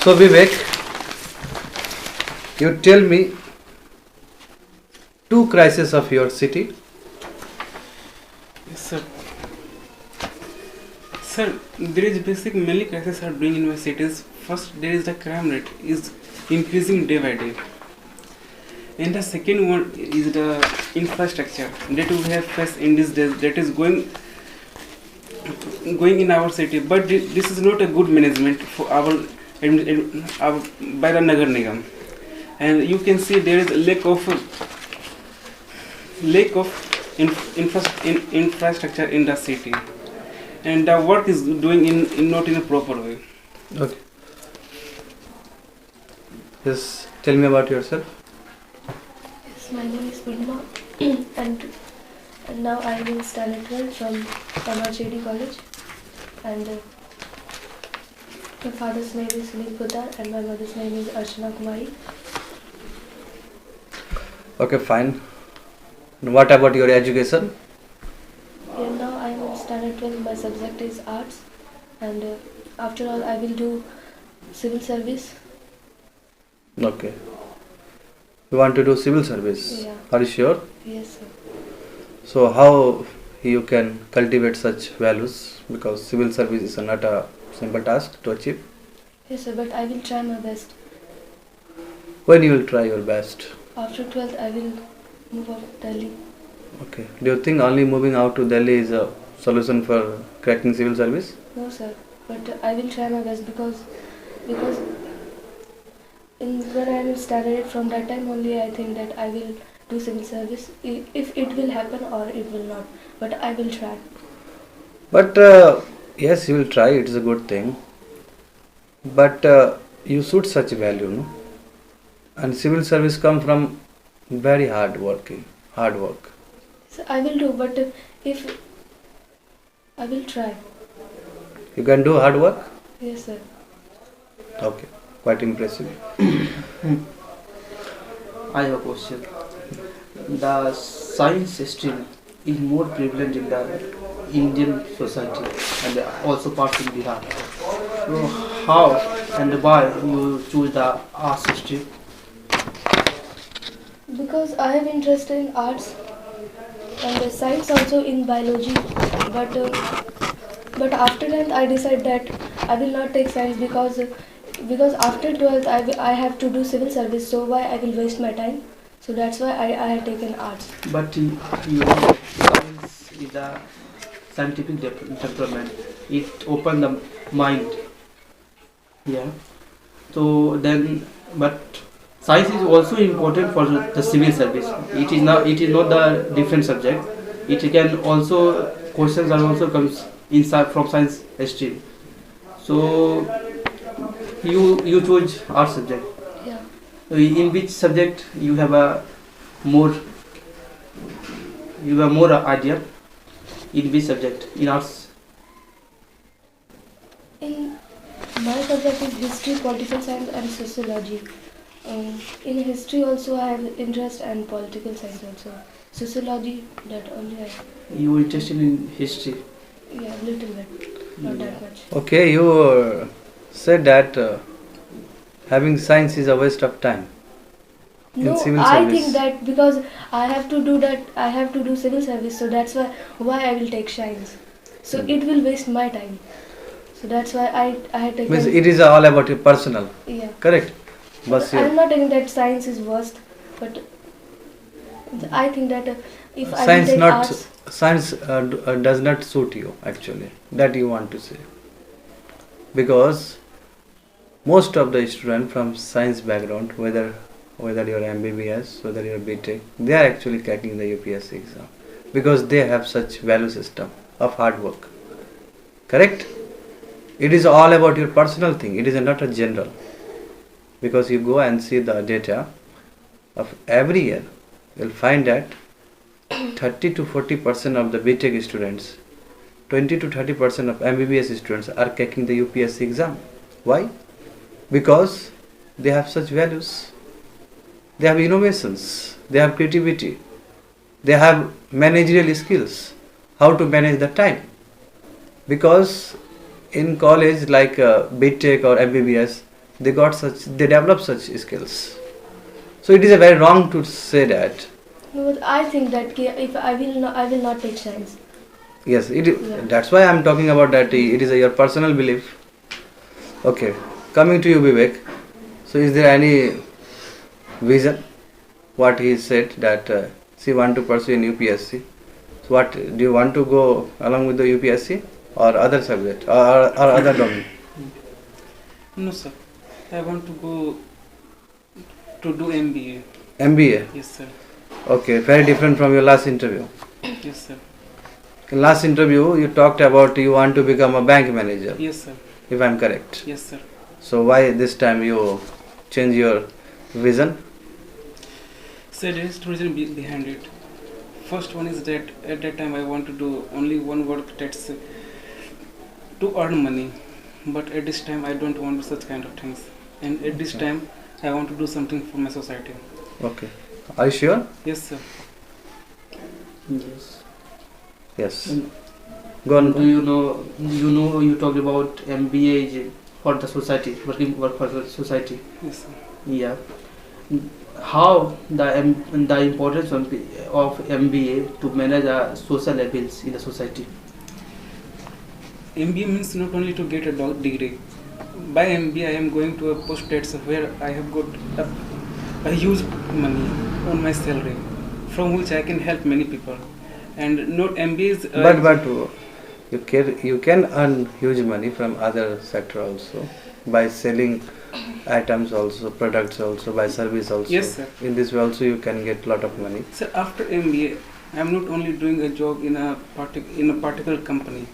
So Vivek, you tell me two crises of your city. Yes, sir. Sir, there is basic mainly crisis are doing in my cities. First, there is the crime rate is increasing day by day, and the second one is the infrastructure that we have faced in these days that is going in our city. But this is not a good management for our by the Nagar Nigam, and you can see there is a lack of infrastructure in the city, and the work is doing in not in a proper way. Okay. Just tell me about yourself. Yes, my name is Purnima and now I am in standard 12 from Kamarchedi College, and my father's name is Sunil Poddar and my mother's name is Archana Kumari. Okay, fine. And what about your education? And now I am in standard 12, my subject is arts, and after all I will do civil service. Okay. You want to do civil service? Yeah. Are you sure? Yes, sir. So how you can cultivate such values? Because civil service is not a simple task to achieve. Yes, sir, but I will try my best. When you will try your best? After 12th I will move out of Delhi. Okay. Do you think only moving out to Delhi is a solution for cracking civil service? No, sir, but I will try my best because when I am standard from that time only I think that I will do civil service, if it will happen or it will not, but I will try. But yes, you will try. It is a good thing. But you should such value, no? And civil service come from very hard work. So I will do, but if I will try. You can do hard work. Yes, sir. Okay, quite impressive. I have a question. The science stream is more prevalent in the Indian society and also parts in Bihar. So how and why you choose the arts stream? Because I have interest in arts and science also in biology, but after that I decide that I will not take science because after 12th I have to do civil service, so why I will waste my time, so that's why I have taken arts. But your science is a scientific temperament. It opens the mind. Yeah. So then, but science is also important for the civil service. It is not the different subject. It can also questions are also comes inside from science stream. So you choose art subject. Yeah. In which subject you have more idea? In which subject? In arts? In my subject is history, political science and sociology. In history also I have interest and political science also. Sociology, that only I, You interested in history? yeah, little bit, not that much. Okay, you said that having science is a waste of time. No, civil I service. think that because I have to do that, I have to do civil service, so that's why I will take science. So it will waste my time. So that's why I had taken. Means it is all about your personal, Yeah. correct? But I am not taking that science is worst, but I think that if I will science take not arts, science does not suit you actually. That you want to say, because most of the students from science background, whether you're MBBS, whether you're BTech, they are actually cracking the UPSC exam because they have such value system of hard work. Correct? It is all about your personal thing. It is not a general. Because you go and see the data of every year, you'll find that 30 to 40% of the BTech students, 20 to 30% of MBBS students are cracking the UPSC exam. Why? Because they have such values. They have innovations, they have creativity, they have managerial skills, how to manage the time. Because in college like BTech or MBBS, they develop such skills. So it is a very wrong to say that. No, but I think that if I will not take science. Yes, Yeah. that's why I am talking about that. It is your personal belief. Okay, coming to you, Vivek. So is there any vision? What he said that she want to pursue in UPSC. So what do you want to go along with the UPSC or other subject or other domain? No, sir. I want to go to do MBA. MBA. Yes, sir. Okay, very different from your last interview. Yes, sir. In last interview, you talked about you want to become a bank manager, Yes, sir. if I am correct. Yes, sir. So why this time you change your vision? So there is two reasons behind it. First one is that at that time I want to do only one work that's to earn money. But at this time I don't want such kind of things. And at this Okay. time I want to do something for my society. Okay. Are you sure? Yes, sir. Yes. Yes. And Go on. you talked about MBA is for the society, work for the society. Yes, sir. Yeah. How the importance of MBA to manage social evils in the society? MBA means not only to get a degree. By MBA I am going to a post that's where I have got a huge money on my salary, from which I can help many people. And not MBA is. But you can earn huge money from other sector also by selling items also, products also, by service also. Yes, sir. In this way also you can get lot of money. So after MBA, I am not only doing a job in a particular company.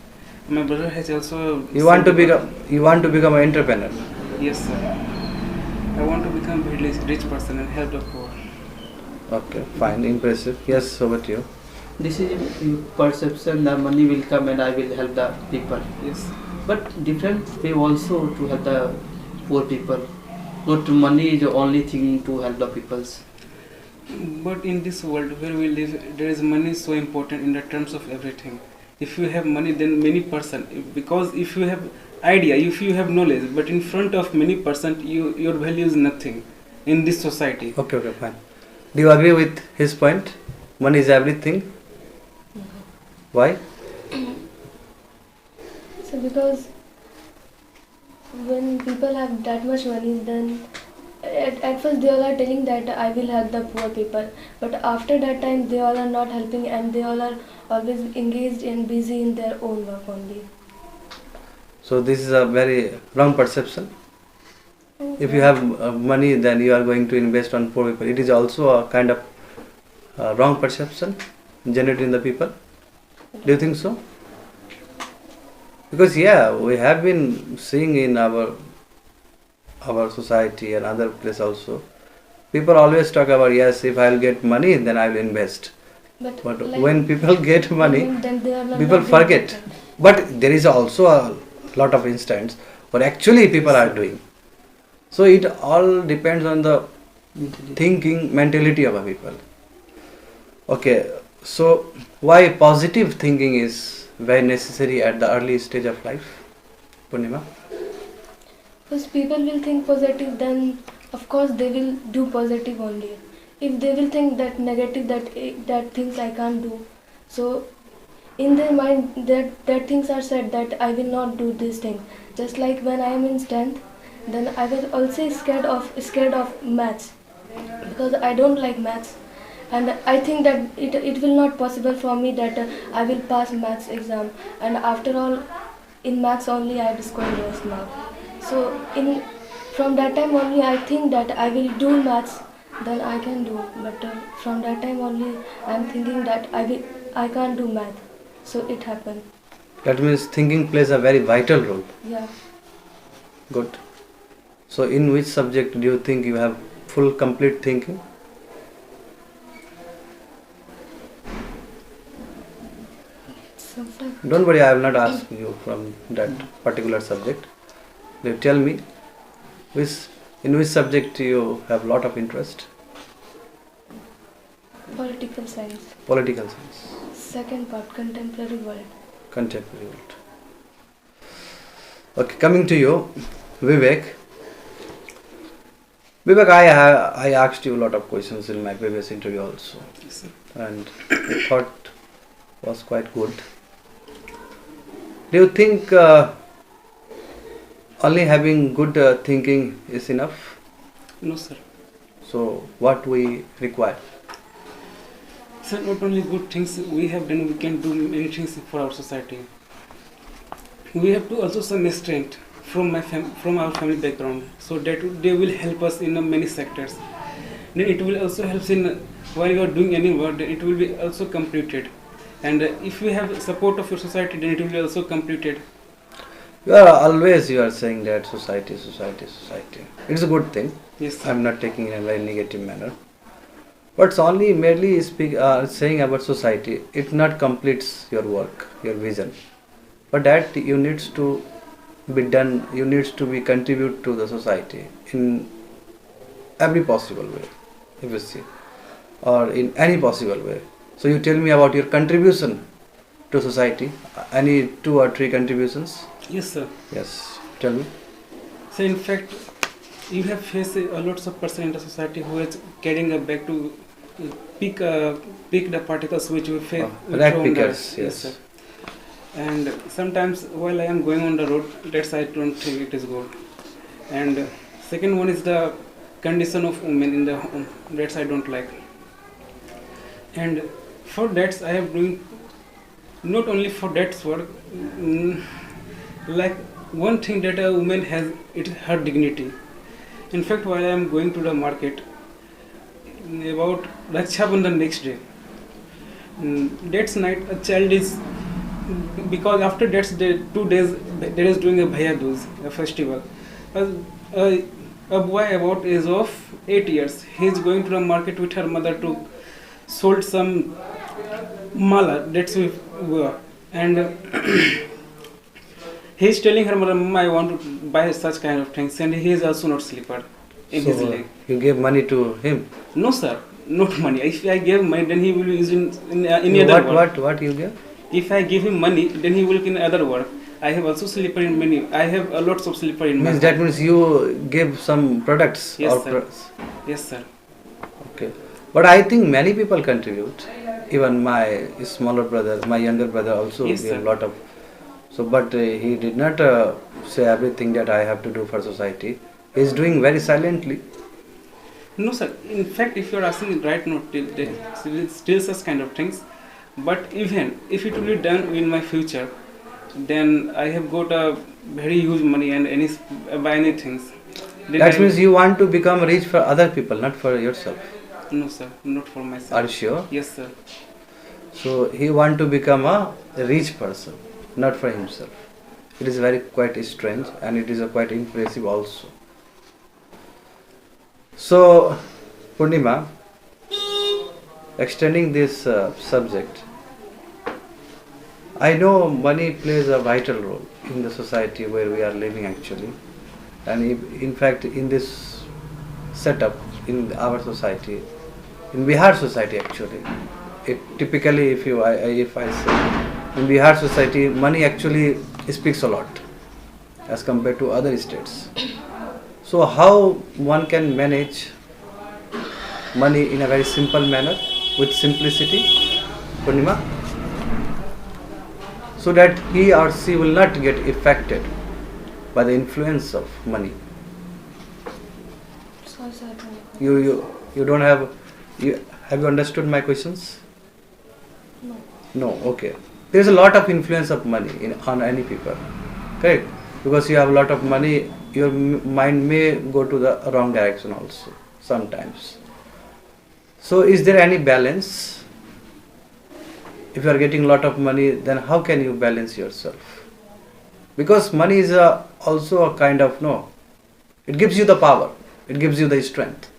My brother has also. You want to become an entrepreneur. Yes, sir. I want to become a rich person and help the poor. Okay, fine, impressive. Yes, over to you. This is your perception that money will come and I will help the people. Yes. But different way also to help the poor people. Not money is the only thing to help the peoples. But in this world where we live, there is money so important in the terms of everything. If you have money, then many person. Because if you have idea, if you have knowledge, but in front of many person, your value is nothing in this society. Okay, fine. Do you agree with his point? Money is everything. Why? So because when people have that much money, then at first they all are telling that I will help the poor people, but after that time they all are not helping and they all are always engaged and busy in their own work only. So this is a very wrong perception. If you have money, then you are going to invest on poor people. It is also a kind of wrong perception generated in the people. Do you think so? Because we have been seeing in our society and other place also, people always talk about, yes, if I will get money, then I will invest. But like, when people get money, then they are not people doing forget. that. But there is also a lot of instances where actually people are doing. So it all depends on the thinking mentality of a people. Okay, so why positive thinking is very necessary at the early stage of life, Purnima? Because people will think positive, then of course they will do positive only. If they will think that negative, that things I can't do, so in their mind that things are said that I will not do this thing. Just like when I am in 10th, then I was also scared of maths because I don't like maths. And I think that it will not possible for me that I will pass maths exam, and after all in maths only I have scored lowest mark. So from that time only I think that I will do maths, then I can do. But from that time only I am thinking that I can't do math. So it happened. That means thinking plays a very vital role. Yeah. Good. So in which subject do you think you have full complete thinking? Don't worry, I will not ask you from that particular subject. You tell me in which subject you have lot of interest? Political science. Political science. Second part, contemporary world. Contemporary world. Okay, coming to you, Vivek. Vivek, I asked you a lot of questions in my previous interview also, Yes, sir. and the thought was quite good. Do you think only having good thinking is enough? No, sir. So what we require? Sir, not only good things we have done, we can do many things for our society. We have to also some strength from from our family background, so that they will help us in many sectors. Then it will also help in while you are doing any work, then it will be also completed. And if we have support of your society, then it will be also completed. You are saying that society. It's a good thing. Yes, sir. I'm not taking it in a very negative manner. But it's only merely saying about society. It not completes your work, your vision. But that you needs to be done. You needs to be contribute to the society in every possible way, if you see, or in any possible way. So you tell me about your contribution to society. Any 2 or 3 contributions? Yes, sir. Yes. Tell me. So in fact, you have faced a lots of person in the society who is carrying a bag to pick the particles which we face. Rag pickers. Yes. Sir. And sometimes while I am going on the road, that's I don't think it is good. And second one is the condition of women in the home. That's I don't like. And for that I have doing not only for that work. Like one thing that a woman has, it is her dignity. In fact, while I am going to the market, about Raksha Bandhan next day, that's night a child is, because after that's day 2 days there is doing a Bhaiya Dooj, a festival. A boy about age of 8 years, he is going to the market with her mother to sold some mala. That's we were, and he is telling her mother, "Mama, I want to buy such kind of things," and he is also not slipper in his leg. You gave money to him. No, sir, not money. If I gave money, then he will use in any other work. What you gave? If I give him money, then he will in other work. I have also slipper in many. I have a lots of slipper in my. That means you give some products. Yes, or sir. Yes, sir. Okay, but I think many people contribute. Even my smaller brother, my younger brother also Yes, gave sir. a lot of. So, but he did not say everything that I have to do for society. He is doing very silently. No, sir. In fact, if you are asking right now, still such kind of things. But even if it will be done in my future, then I have got a very huge money and buy any things. Then That I- means you want to become rich for other people, not for yourself. No, sir. Not for myself. Are you sure? Yes, sir. So he want to become a rich person, not for himself. It is very quite strange, and it is a quite impressive also. So, Purnima, extending this subject, I know money plays a vital role in the society where we are living actually, and in fact in this setup in our society, in Bihar society actually, it typically if I say in Bihar society, money actually speaks a lot as compared to other states. So how one can manage money in a very simple manner with simplicity, Purnima, so that he or she will not get affected by the influence of money. Sorry, sir. I don't know. You don't have you understood my questions? No. No, okay. There is a lot of influence of money on any people, correct? Because you have a lot of money, your mind may go to the wrong direction also sometimes. So, is there any balance? If you are getting a lot of money, then how can you balance yourself? Because money is also a kind of it gives you the power, it gives you the strength.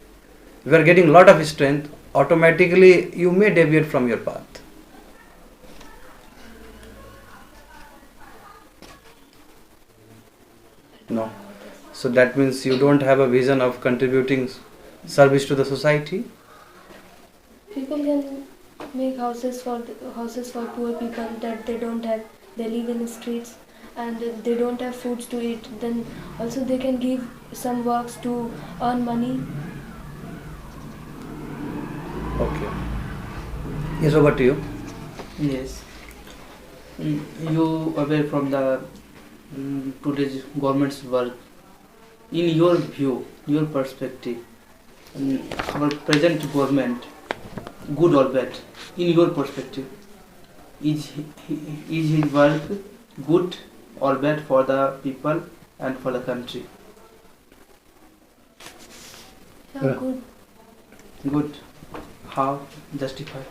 If you are getting a lot of strength, automatically you may deviate from your path. No. So that means you don't have a vision of contributing service to the society? People can make houses for poor people that they don't have. They live in the streets, and they don't have foods to eat, then also they can give some works to earn money. Okay. Yes, over to you. Yes. You aware from the today's government's work. In your view, your perspective, our present government, good or bad, in your perspective, is his work good or bad for the people and for the country? Yeah, Yeah. good. Good. How? Justify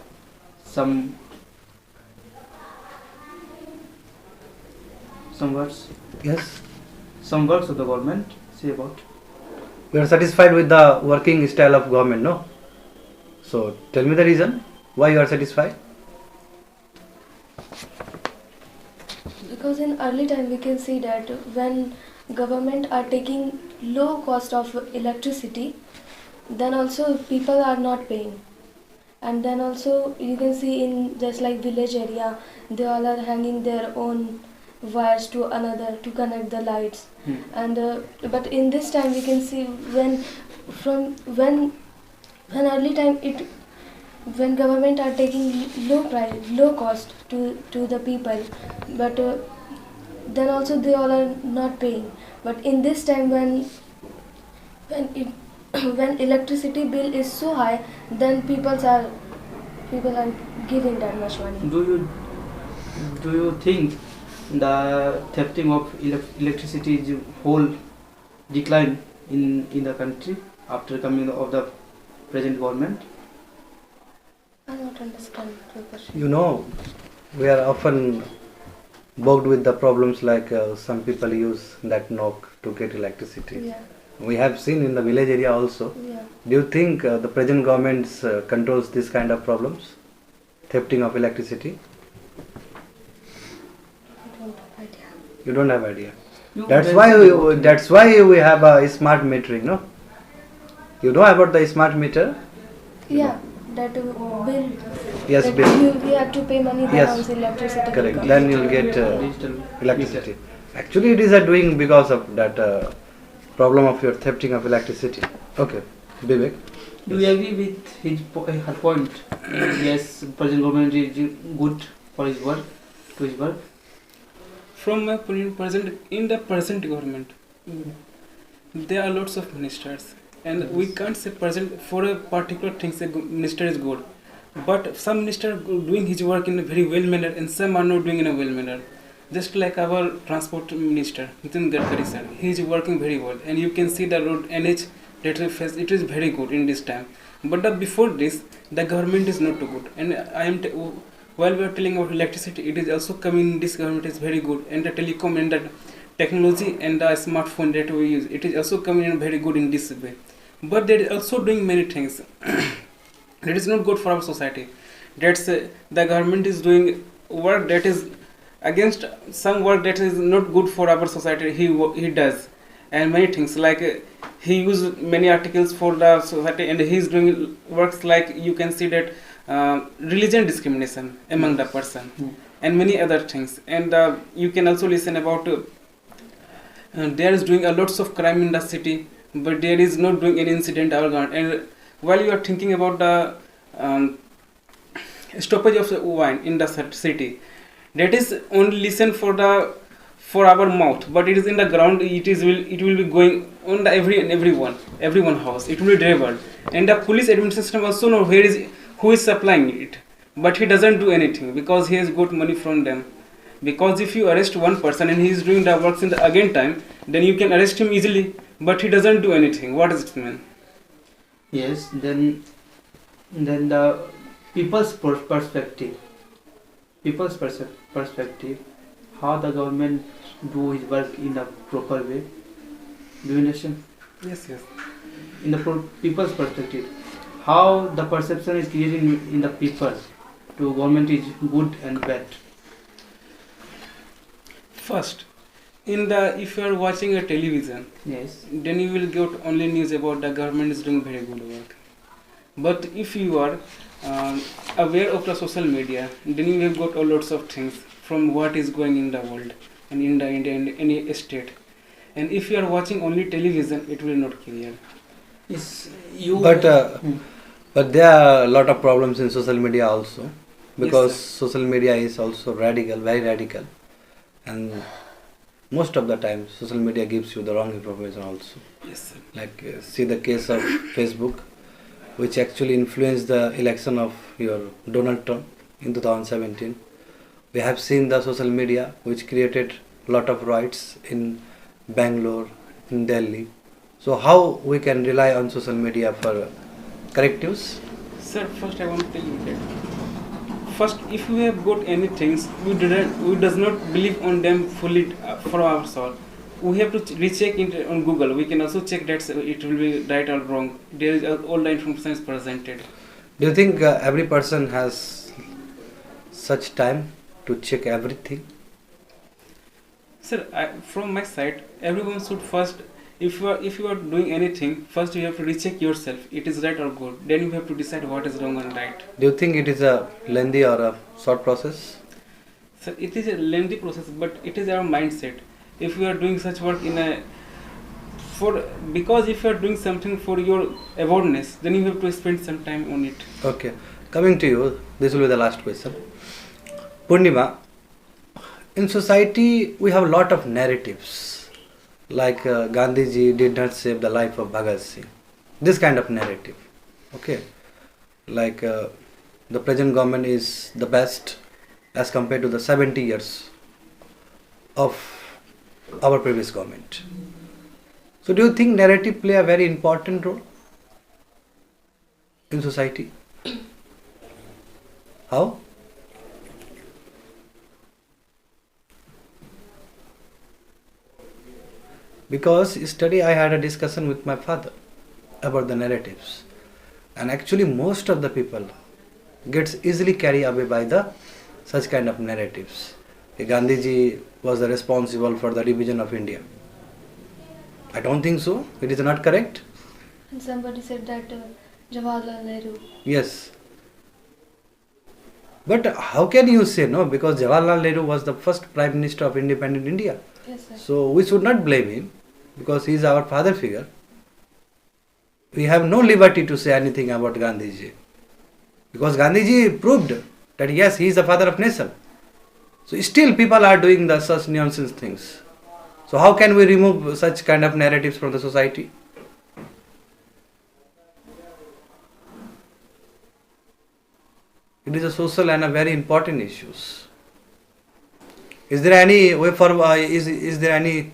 some words. Yes. Some words of the government say about. We are satisfied with the working style of government, no? So tell me the reason why you are satisfied. Because in early time we can see that when government are taking low cost of electricity, then also people are not paying. And then also you can see in just like village area, they all are hanging their own wires to another to connect the lights. And but in this time we can see when early time it when government are taking low cost to the people, but then also they all are not paying. But in this time when it when electricity bill is so high, then people are giving that much money. Do you think the thefting of electricity is whole decline in the country after coming of the present government? I don't understand your question. You know, we are often bogged with the problems like some people use that knock to get electricity. Yeah, We have seen in the village area also. yeah. Do you think the present government controls this kind of problems? Thefting of electricity? I don't have idea. You don't have idea. You That's mentioned why we have a smart metering, no? You know about the smart meter? Yeah, that bill. Yes, that bill. you have to pay money, then Yes. also electricity will Correct. come. Then you'll get digital electricity. Actually, it is doing because of that problem of your thefting of electricity. Okay, Vivek. Do you agree with her point? Yes, present government is good for his work, to his work. From my opinion, in the present government, there are lots of ministers, and we can't say present for a particular thing. Say minister is good, but some minister doing his work in a very well manner, and some are not doing in a well manner. Just like our transport minister, Nitin Gadkari sir, he is working very well, and you can see the road NH that we face. It is very good in this time, but before this, the government is not too good, and I am. While we are telling about electricity, it is also coming in this government is very good, and the telecom and the technology and the smartphone that we use, it is also coming in very good in this way. But they are also doing many things that is not good for our society. That's the government is doing work that is against some work that is not good for our society. He does, and many things like he uses many articles for the society, and he is doing works like you can see that. Religion discrimination among the person and many other things, and you can also listen about there is doing a lots of crime in the city, but there is not doing any incident or gone. And while you are thinking about the stoppage of the wine in the city, that is only listen for our mouth, but it is in the ground. It will be going on the everyone house. It will be delivered, and the police administration also know who is supplying it, but he doesn't do anything because he has got money from them. Because if you arrest one person and he is doing the works in the again time, then you can arrest him easily, but he doesn't do anything. What does it mean? Yes, then the people's perspective, how the government do his work in a proper way. Do you understand? Yes. In the people's perspective, how the perception is created in the people to government is good and bad. First, if you are watching a television, Yes. then you will get only news about the government is doing very good work. But if you are aware of the social media, then you have got a lots of things from what is going in the world. and India and any state. And if you are watching only television, it will not clear. Is you But Hmm. but there are a lot of problems in social media also, because sir. social media is also radical, very radical, and most of the time social media gives you the wrong information also. Yes, sir. Like see the case of Facebook, which actually influenced the election of your Donald Trump in 2017. We have seen the social media which created a lot of riots in Bangalore, in Delhi. So how we can rely on social media for correct news? Sir, first I want to tell you that first, if you have got any things, we does not believe on them fully for ourselves. We have to recheck it on Google. We can also check that it will be right or wrong. There is all the information is presented. Do you think every person has such time to check everything? Sir, from my side, everyone should first, if you are doing anything, first you have to recheck yourself. It is right or good. Then you have to decide what is wrong and right. Do you think it is a lengthy or a short process? So it is a lengthy process, but it is our mindset. If you are doing such work because if you are doing something for your awareness, then you have to spend some time on it. Okay, coming to you, this will be the last question. Purnima, in society we have a lot of narratives, like Gandhiji did not save the life of Bhagat Singh. This kind of narrative, okay, like the present government is the best as compared to the 70 years of our previous government. So do you think narrative play a very important role in society? How? Because yesterday I had a discussion with my father about the narratives, and actually most of the people gets easily carried away by the such kind of narratives. Gandhiji was the responsible for the division of India. I don't think so. It is not correct. And somebody said that Jawaharlal Nehru. Yes. But how can you say no? Because Jawaharlal Nehru was the first Prime Minister of independent India. Yes, sir. So we should not blame him because he is our father figure. We have no liberty to say anything about Gandhiji. Because Gandhiji proved that yes, he is the father of nation. So still people are doing the such nonsense things. So how can we remove such kind of narratives from the society? It is a social and a very important issues. Is there any way for is there any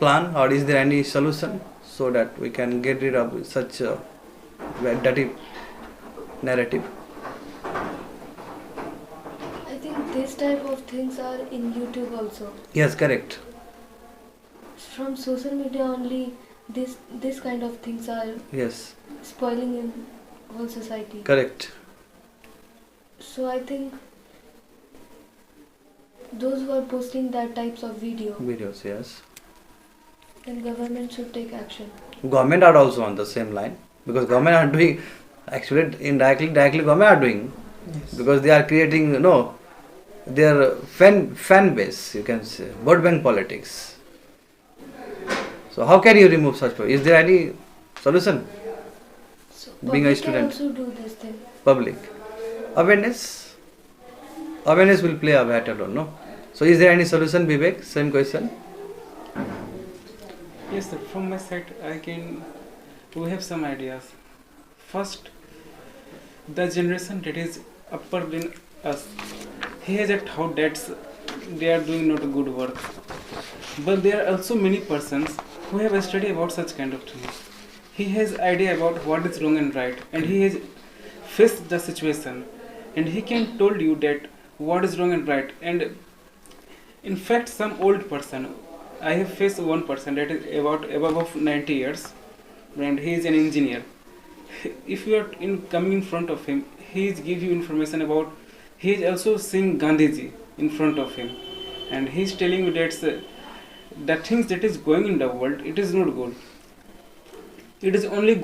plan or is there any solution so that we can get rid of such a dirty narrative? I think this type of things are in YouTube also. Yes, correct. From social media only, this kind of things are Yes, spoiling in whole society. correct. So I think those who are posting that types of Videos, yes. then government should take action. Government are also on the same line because government are doing actually directly government are doing Yes. because they are creating their fan base, you can say vote bank politics. So how can you remove such? Is there any solution? So Being a public can student. also do this thing. Public awareness will play a vital role, no? So is there any solution, Vivek? Same question. Yes, sir. From my side, we have some ideas. First, the generation that is upper than us, he has a thought that they are doing not a good work. But there are also many persons who have studied about such kind of things. He has idea about what is wrong and right, and he has faced the situation, and he can told you that what is wrong and right. And in fact, some old person, I have faced one person that is about above 90 years, and he is an engineer. If you are coming in front of him, he is give you information about. He is also seeing Gandhiji in front of him, and he is telling you that the things that is going in the world, it is not good. It is only